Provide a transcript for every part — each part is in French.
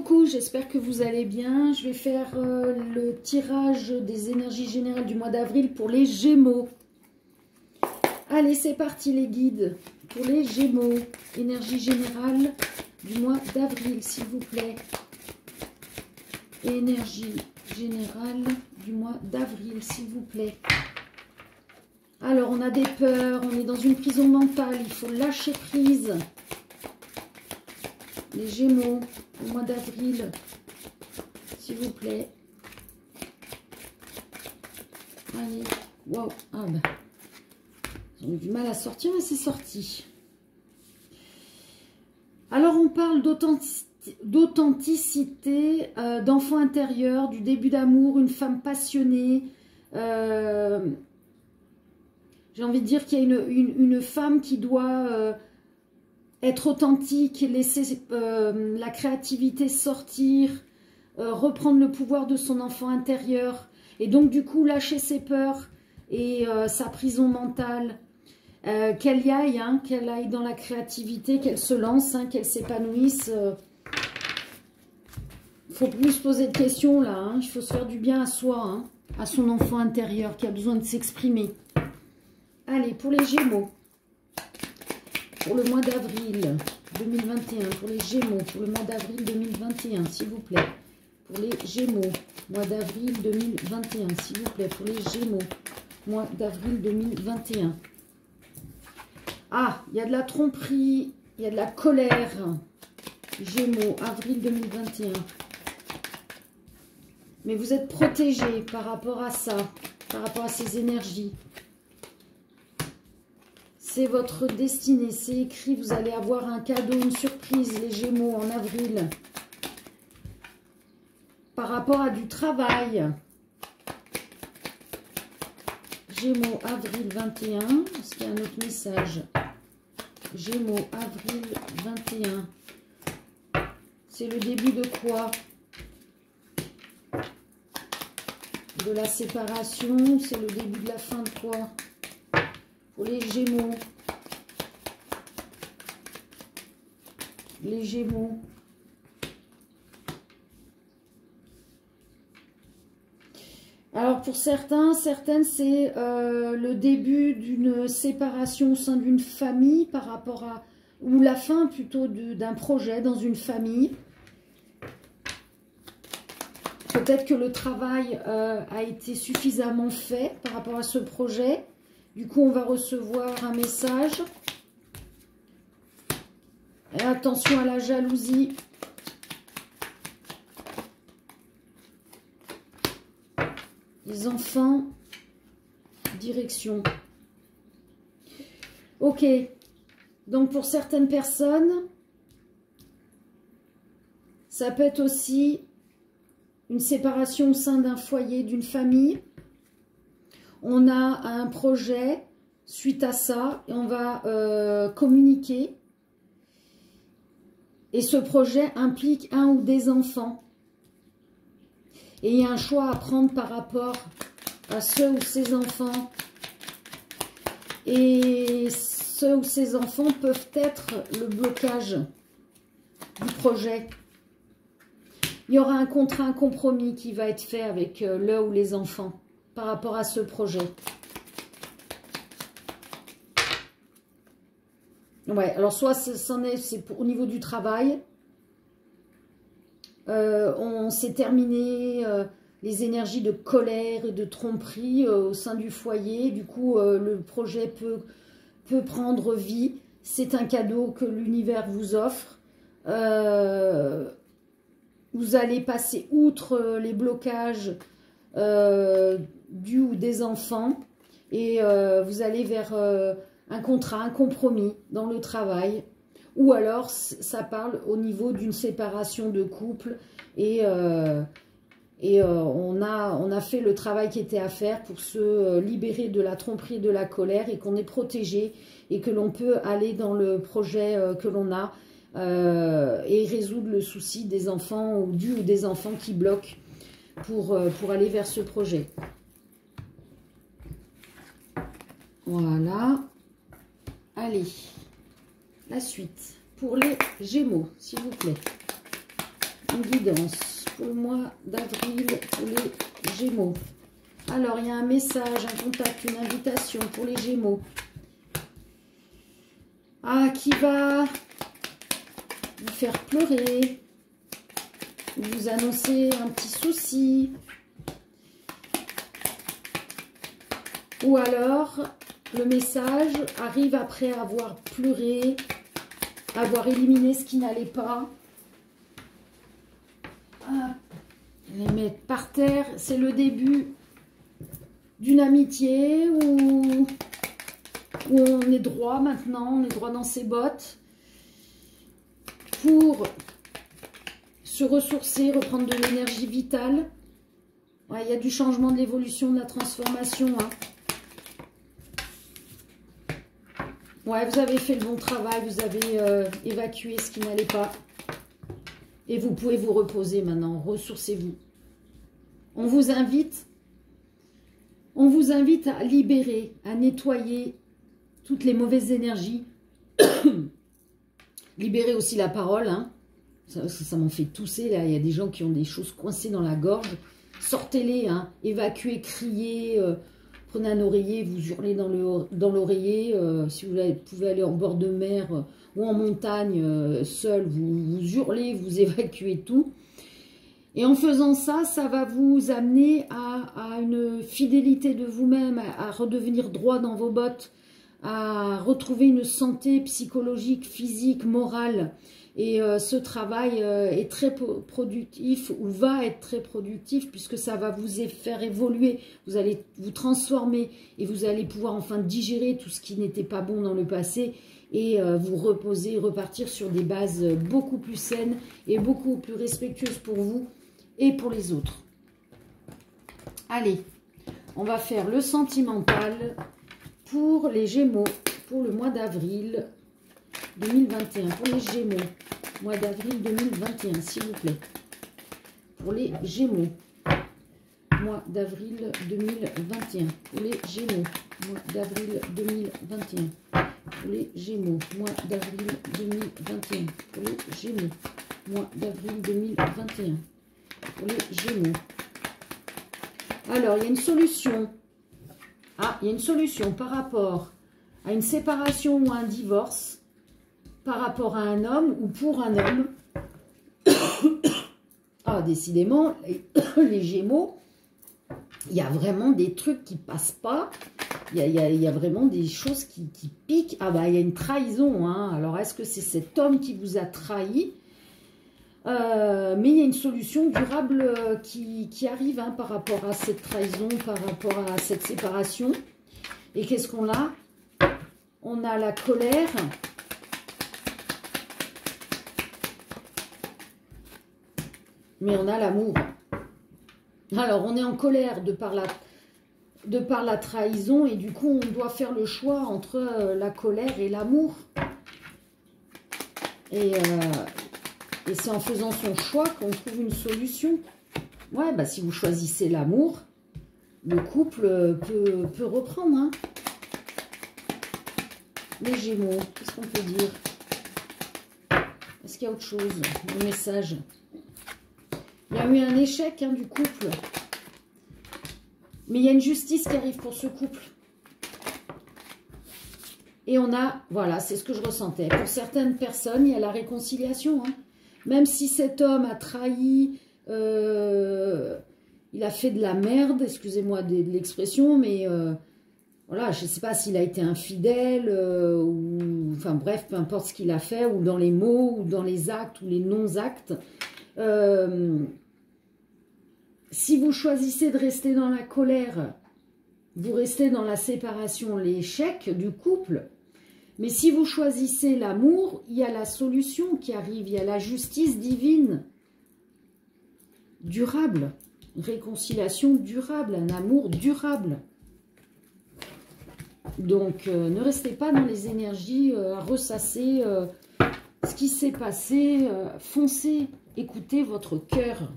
coucou, j'espère que vous allez bien. Je vais faire le tirage des énergies générales du mois d'avril pour les Gémeaux. Allez, c'est parti les guides pour les Gémeaux. Énergie générale du mois d'avril, s'il vous plaît. Énergie générale du mois d'avril, s'il vous plaît. Alors, on a des peurs, on est dans une prison mentale, il faut lâcher prise. Les Gémeaux, au mois d'avril, s'il vous plaît. Allez, wow, ah bah. Ils ont eu du mal à sortir, mais c'est sorti. Alors, on parle d'authenticité, d'enfant intérieur, du début d'amour, une femme passionnée. J'ai envie de dire qu'il y a une femme qui doit être authentique, laisser la créativité sortir, reprendre le pouvoir de son enfant intérieur. Et donc, du coup, lâcher ses peurs et sa prison mentale. Qu'elle y aille, hein, qu'elle aille dans la créativité, qu'elle se lance, hein, qu'elle s'épanouisse. Il faut plus se poser de questions là, hein. Il faut se faire du bien à soi, hein, à son enfant intérieur qui a besoin de s'exprimer. Allez, pour les Gémeaux, pour le mois d'avril 2021, pour les Gémeaux, pour le mois d'avril 2021, s'il vous plaît. Pour les Gémeaux, mois d'avril 2021, s'il vous plaît, pour les Gémeaux, mois d'avril 2021. Ah, il y a de la tromperie, il y a de la colère. Gémeaux, avril 2021. Mais vous êtes protégés par rapport à ça, par rapport à ces énergies. C'est votre destinée, c'est écrit, vous allez avoir un cadeau, une surprise, les Gémeaux, en avril. Par rapport à du travail. Gémeaux, avril 21. Est-ce qu'il y a un autre message? Gémeaux, avril 21. C'est le début de quoi? De la séparation. C'est le début de la fin de quoi? Pour les Gémeaux. Les Gémeaux. Alors pour certains, certaines, c'est le début d'une séparation au sein d'une famille par rapport à, ou la fin plutôt d'un projet dans une famille. Peut-être que le travail a été suffisamment fait par rapport à ce projet. Du coup, on va recevoir un message. Et attention à la jalousie. Les enfants, direction. Ok. Donc, pour certaines personnes, ça peut être aussi une séparation au sein d'un foyer, d'une famille. On a un projet suite à ça et on va communiquer. Et ce projet implique un ou des enfants. Et il y a un choix à prendre par rapport à ceux ou ces enfants. Et ceux ou ces enfants peuvent être le blocage du projet. Il y aura un contrat, un compromis qui va être fait avec le ou les enfants par rapport à ce projet. Ouais, alors soit c'est au niveau du travail. On s'est terminé les énergies de colère et de tromperie au sein du foyer. Du coup, le projet peut prendre vie. C'est un cadeau que l'univers vous offre. Vous allez passer outre les blocages du ou des enfants. Et vous allez vers un contrat, un compromis dans le travail. Ou alors, ça parle au niveau d'une séparation de couple et on a fait le travail qui était à faire pour se libérer de la tromperie et de la colère et qu'on est protégé et que l'on peut aller dans le projet que l'on a et résoudre le souci des enfants ou des enfants qui bloquent pour aller vers ce projet. Voilà. Allez. La suite, pour les Gémeaux, s'il vous plaît. une guidance pour le mois d'avril pour les Gémeaux. Alors, il y a un message, un contact, une invitation pour les Gémeaux. Ah, qui va vous faire pleurer, vous annoncer un petit souci. Ou alors, le message arrive après avoir pleuré, avoir éliminé ce qui n'allait pas. Ah, les mettre par terre, c'est le début d'une amitié où on est droit maintenant, on est droit dans ses bottes pour se ressourcer, reprendre de l'énergie vitale. Ouais, il y a du changement, de l'évolution, de la transformation. Hein. Ouais, vous avez fait le bon travail, vous avez évacué ce qui n'allait pas. Et vous pouvez vous reposer maintenant, ressourcez-vous. On vous invite à libérer, à nettoyer toutes les mauvaises énergies. Libérer aussi la parole. Hein. Ça m'en fait tousser. Là. Il y a des gens qui ont des choses coincées dans la gorge. Sortez-les, hein. Évacuez, criez. Prenez un oreiller, vous hurlez dans l'oreiller. Si vous pouvez aller en bord de mer ou en montagne seul, vous hurlez, vous évacuez tout. Et en faisant ça, ça va vous amener à une fidélité de vous-même, à redevenir droit dans vos bottes, à retrouver une santé psychologique, physique, morale. Et ce travail est très productif, ou va être très productif, puisque ça va vous faire évoluer, vous allez vous transformer, et vous allez pouvoir enfin digérer tout ce qui n'était pas bon dans le passé, et vous reposer, repartir sur des bases beaucoup plus saines, et beaucoup plus respectueuses pour vous, et pour les autres. Allez, on va faire le sentimental pour les Gémeaux, pour le mois d'avril 2021, pour les Gémeaux, mois d'avril 2021, s'il vous plaît. Pour les Gémeaux, mois d'avril 2021, pour les Gémeaux, mois d'avril 2021, pour les Gémeaux, mois d'avril 2021, pour les Gémeaux, mois d'avril 2021, pour les Gémeaux. Alors, il y a une solution. Ah, il y a une solution par rapport à une séparation ou un divorce, par rapport à un homme ou pour un homme. Ah, décidément, les Gémeaux, il y a vraiment des trucs qui passent pas. Il y a vraiment des choses qui piquent. Ah bah, il y a une trahison. Hein. Alors, est-ce que c'est cet homme qui vous a trahi? Mais il y a une solution durable qui arrive hein, par rapport à cette trahison, par rapport à cette séparation. Et qu'est-ce qu'on a? On a la colère. Mais on a l'amour. Alors, on est en colère de par la trahison. Et du coup, on doit faire le choix entre la colère et l'amour. Et c'est en faisant son choix qu'on trouve une solution. Ouais, bah si vous choisissez l'amour, le couple peut reprendre. Hein. Les Gémeaux, qu'est-ce qu'on peut dire? Est-ce qu'il y a autre chose? Le message. Il y a eu un échec hein, du couple. Mais il y a une justice qui arrive pour ce couple. Et on a, voilà, c'est ce que je ressentais. Pour certaines personnes, il y a la réconciliation. Hein. Même si cet homme a trahi, il a fait de la merde, excusez-moi de l'expression, mais voilà, je ne sais pas s'il a été infidèle, ou enfin bref, peu importe ce qu'il a fait, ou dans les mots, ou dans les actes, ou les non-actes. Si vous choisissez de rester dans la colère, vous restez dans la séparation, l'échec du couple. Mais si vous choisissez l'amour, il y a la solution qui arrive, il y a la justice divine durable, une réconciliation durable, un amour durable. Donc, ne restez pas dans les énergies à ressasser ce qui s'est passé. Foncez, écoutez votre cœur.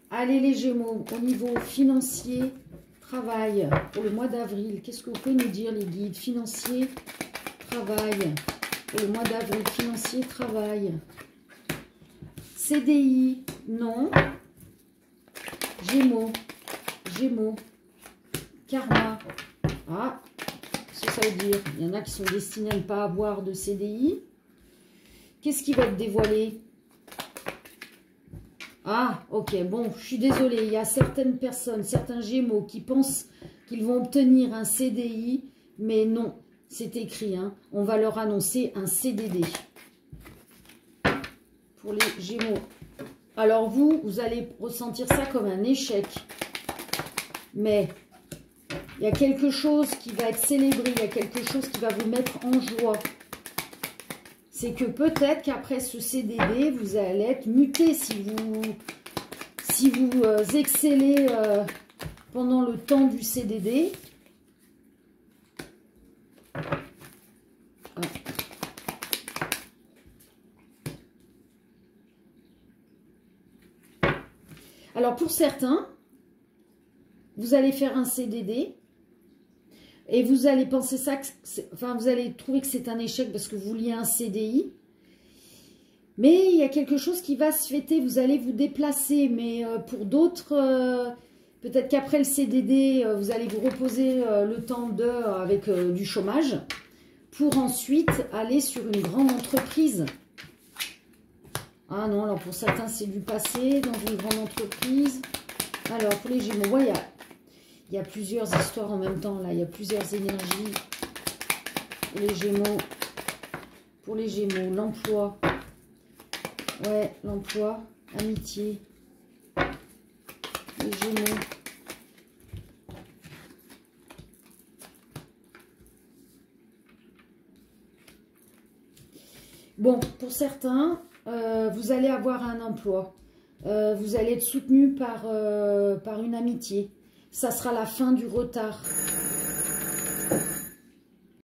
Allez les Gémeaux, au niveau financier, travail pour le mois d'avril. Qu'est-ce que vous pouvez nous dire les guides? Financier, travail. Pour le mois d'avril, financier, travail. CDI, non. Gémeaux, Gémeaux, Karma. Ah, ça veut dire, il y en a qui sont destinés à ne pas avoir de CDI. Qu'est-ce qui va être dévoilé? Ah, ok, bon, je suis désolée, il y a certaines personnes, certains Gémeaux qui pensent qu'ils vont obtenir un CDI, mais non, c'est écrit, hein, on va leur annoncer un CDD pour les Gémeaux. Alors vous allez ressentir ça comme un échec, mais il y a quelque chose qui va être célébré, il y a quelque chose qui va vous mettre en joie. C'est que peut-être qu'après ce CDD, vous allez être muté si vous excellez pendant le temps du CDD. Ah. Alors pour certains, vous allez faire un CDD et vous allez penser ça, enfin vous allez trouver que c'est un échec parce que vous vouliez un CDI. Mais il y a quelque chose qui va se fêter, vous allez vous déplacer, mais pour d'autres, peut-être qu'après le CDD, vous allez vous reposer le temps avec du chômage pour ensuite aller sur une grande entreprise. Ah non, alors pour certains, c'est du passé, dans une grande entreprise. Alors, pour les Gémeaux, ouais, il y a plusieurs histoires en même temps, là. Il y a plusieurs énergies. Pour les Gémeaux, l'emploi. Ouais, l'emploi, amitié. Les Gémeaux. Bon, pour certains... vous allez avoir un emploi, vous allez être soutenu par une amitié. Ça sera la fin du retard.